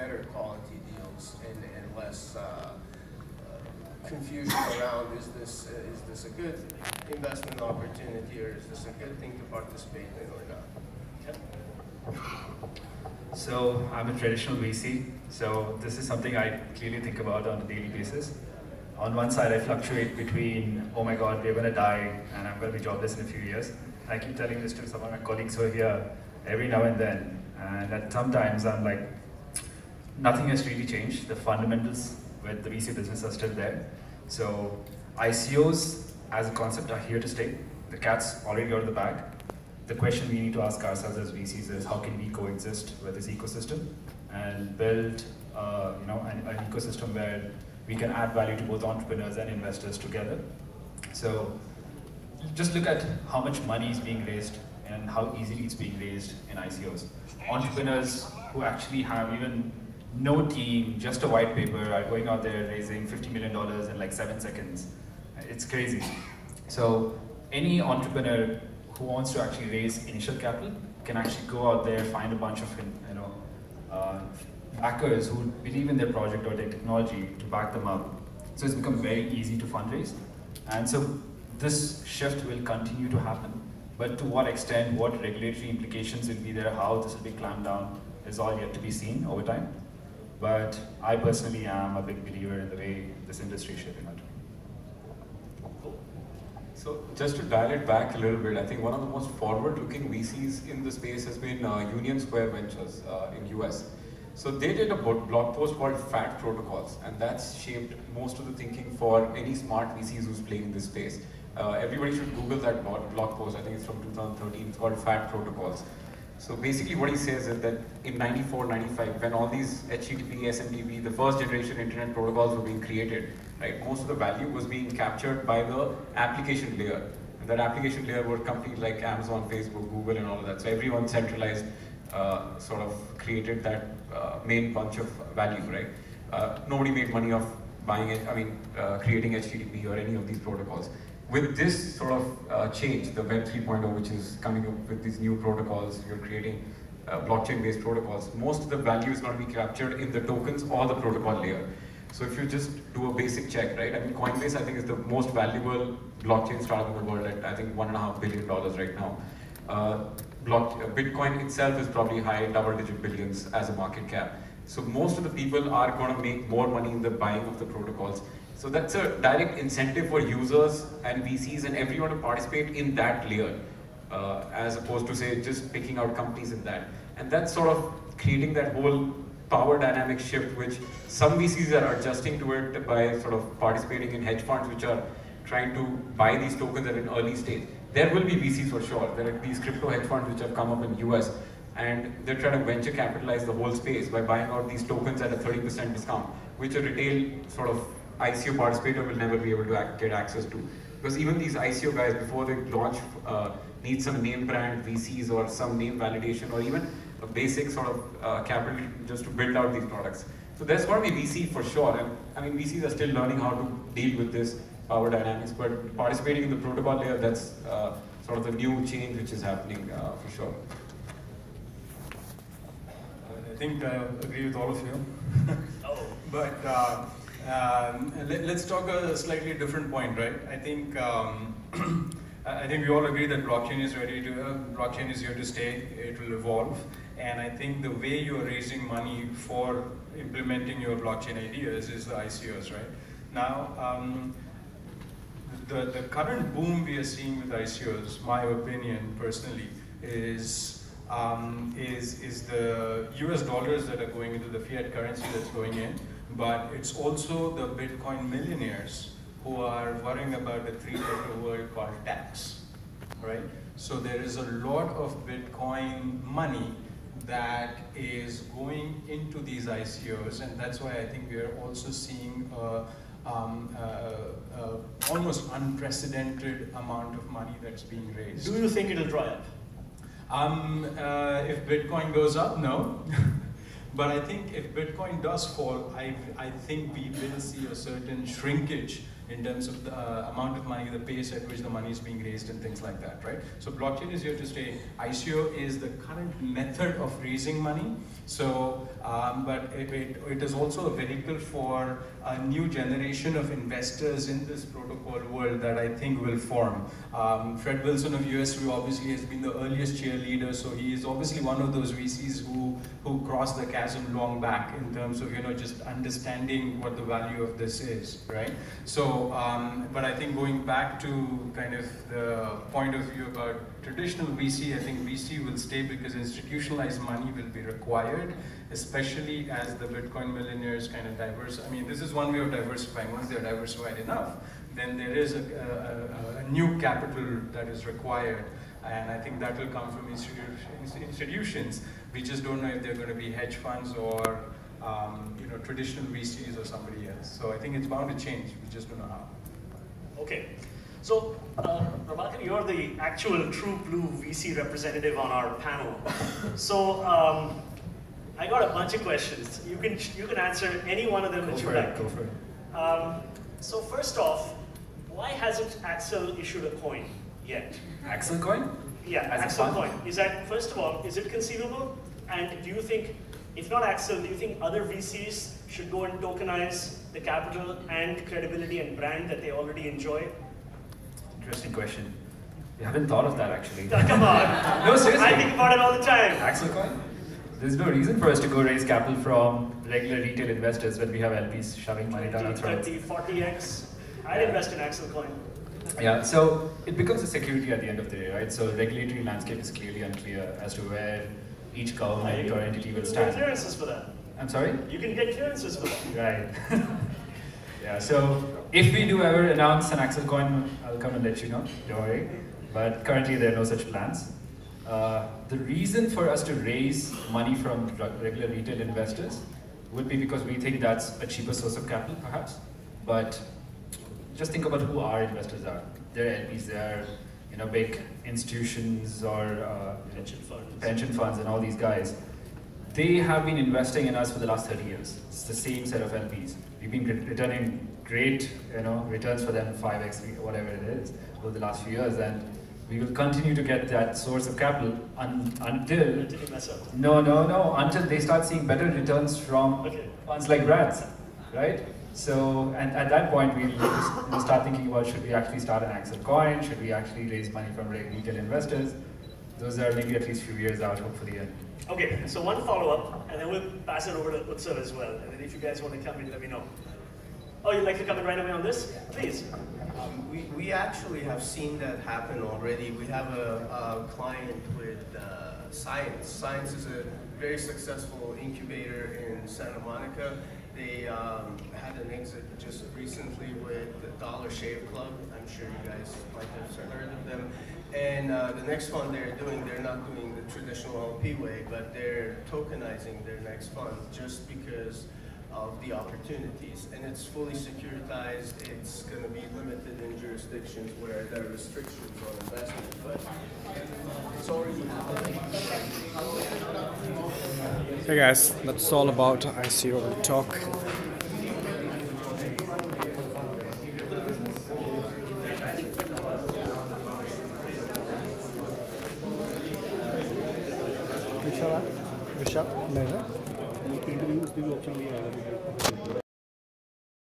better quality deals and less confusion around is this a good investment opportunity or is this a good thing to participate in or not? So I'm a traditional VC, so this is something I clearly think about on a daily basis. On one side, I fluctuate between, oh my God, we're going to die and I'm going to be jobless in a few years. And I keep telling this to some of my colleagues who are here every now and then. And at sometimes I'm like, nothing has really changed. The fundamentals with the VC business are still there. So ICOs as a concept are here to stay. The cat's already out of the bag. The question we need to ask ourselves as VCs is how can we coexist with this ecosystem and build an ecosystem where we can add value to both entrepreneurs and investors together. So just look at how much money is being raised and how easily it's being raised in ICOs. Entrepreneurs who actually have even no team, just a white paper, are going out there raising $50 million in like 7 seconds. It's crazy. So any entrepreneur who wants to actually raise initial capital can actually go out there, find a bunch of backers who believe in their project or their technology to back them up. So it's become very easy to fundraise. And so this shift will continue to happen. But to what extent, what regulatory implications will be there, how this will be clamped down is all yet to be seen over time. But I personally am a big believer in the way this industry is shaping out. So just to dial it back a little bit, I think one of the most forward-looking VCs in the space has been Union Square Ventures in US. So they did a blog post called Fat Protocols, and that's shaped most of the thinking for any smart VCs who's playing in this space. Everybody should Google that blog post. I think it's from 2013. It's called Fat Protocols. So basically what he says is that in 94, 95, when all these HTTP, SMTP, the first generation internet protocols were being created, right, most of the value was being captured by the application layer. And that application layer were companies like Amazon, Facebook, Google, and all of that. So everyone centralized sort of created that main bunch of value, right? Nobody made money off buying it, creating HTTP or any of these protocols. With this sort of change, the Web 3.0, which is coming up with these new protocols, you're creating blockchain-based protocols, most of the value is going to be captured in the tokens or the protocol layer. So if you just do a basic check, right? I mean, Coinbase, I think, is the most valuable blockchain startup in the world at, I think, $1.5 billion right now. Bitcoin itself is probably high double-digit billions as a market cap. So most of the people are going to make more money in the buying of the protocols. So that's a direct incentive for users and VCs and everyone to participate in that layer, as opposed to, say, just picking out companies in that. And that's sort of creating that whole power dynamic shift, which some VCs are adjusting to it by sort of participating in hedge funds, which are trying to buy these tokens at an early stage. There will be VCs for sure. There are these crypto hedge funds which have come up in the US, and they're trying to venture capitalize the whole space by buying out these tokens at a 30% discount, which a retail sort of ICO participator will never be able to get access to. Because even these ICO guys, before they launch, need some name brand VCs or some name validation or even a basic sort of capital just to build out these products. So there's going to be VC for sure. And I mean, VCs are still learning how to deal with this power dynamics, but participating in the protocol layer, that's sort of the new change which is happening for sure. I think I agree with all of you. But let's talk a slightly different point, right? I think we all agree that blockchain is blockchain is here to stay. It will evolve, and I think the way you are raising money for implementing your blockchain ideas is the ICOs, right? Now, the current boom we are seeing with ICOs, my opinion personally, is the US dollars that are going into the fiat currency that's going in, but it's also the Bitcoin millionaires who are worrying about a three-letter word called tax, right? So there is a lot of Bitcoin money that is going into these ICOs, and that's why I think we are also seeing almost unprecedented amount of money that's being raised. Do you think it'll dry up? If Bitcoin goes up, no. But I think if Bitcoin does fall, I think we will see a certain shrinkage in terms of the amount of money, the pace at which the money is being raised and things like that, right? So blockchain is here to stay. ICO is the current method of raising money. So, but it is also a vehicle for a new generation of investors in this protocol world that I think will form. Fred Wilson of US, who obviously has been the earliest cheerleader, so he is obviously one of those VCs who crossed the chasm long back in terms of, you know, just understanding what the value of this is, right? So, but I think going back to kind of the point of view about traditional VC, I think VC will stay because institutionalized money will be required, especially as the Bitcoin millionaires kind of I mean, this is one way of diversifying. Once they're diversified enough, then there is a new capital that is required. And I think that will come from institutions. We just don't know if they're going to be hedge funds or you know, traditional VCs or somebody else. So I think it's bound to change. We just don't know how. Okay. So, Prabhakar, you're the actual true blue VC representative on our panel. So, I got a bunch of questions. You can answer any one of them that you like. Go for it. So first off, why hasn't Axel issued a coin yet? Axel coin? Yeah, Axel coin. Is that, first of all, is it conceivable? And do you think, if not Axel, do you think other VCs should go and tokenize the capital and credibility and brand that they already enjoy? Interesting question. You haven't thought of that actually. Come on. No, seriously. I think about it all the time. Axel coin? There's no reason for us to go raise capital from regular retail investors when we have LPs shoving money down our throats. 30, 40x. I'd invest in Axel coin. Yeah, so it becomes a security at the end of the day, right? So regulatory landscape is clearly unclear as to where each government or entity will stand. You can get clearances for that. I'm sorry? You can get clearances for that. Right. Yeah, so if we do ever announce an Axel coin, I'll come and let you know, don't worry. But currently there are no such plans. The reason for us to raise money from regular retail investors would be because we think that's a cheaper source of capital, perhaps. But just think about who our investors are. They're LPs, they're big institutions or pension funds and all these guys. They have been investing in us for the last 30 years. It's the same set of LPs. We've been returning great returns for them, 5x, whatever it is, over the last few years. And we will continue to get that source of capital until you mess up. Until they start seeing better returns from funds like Brad's, right? So, and at that point, we'll start thinking about, should we actually start an Axel coin? Should we actually raise money from retail investors? Those are maybe at least a few years out, hopefully. Okay, so one follow-up, and then we'll pass it over to Utsav as well. And then if you guys want to come in, let me know. Oh, you'd like to come in right away on this? Please. We actually have seen that happen already. We have a client with Science. Science is a very successful incubator in Santa Monica. They had an exit just recently with the Dollar Shave Club. I'm sure you guys might have heard of them. And the next fund they're not doing the traditional LP way, but they're tokenizing their next fund just because of the opportunities. And it's fully securitized. It's going to be limited in jurisdictions where there are restrictions on investment, but it's already happening. Hey guys, that's all about ICO talk. Vishal,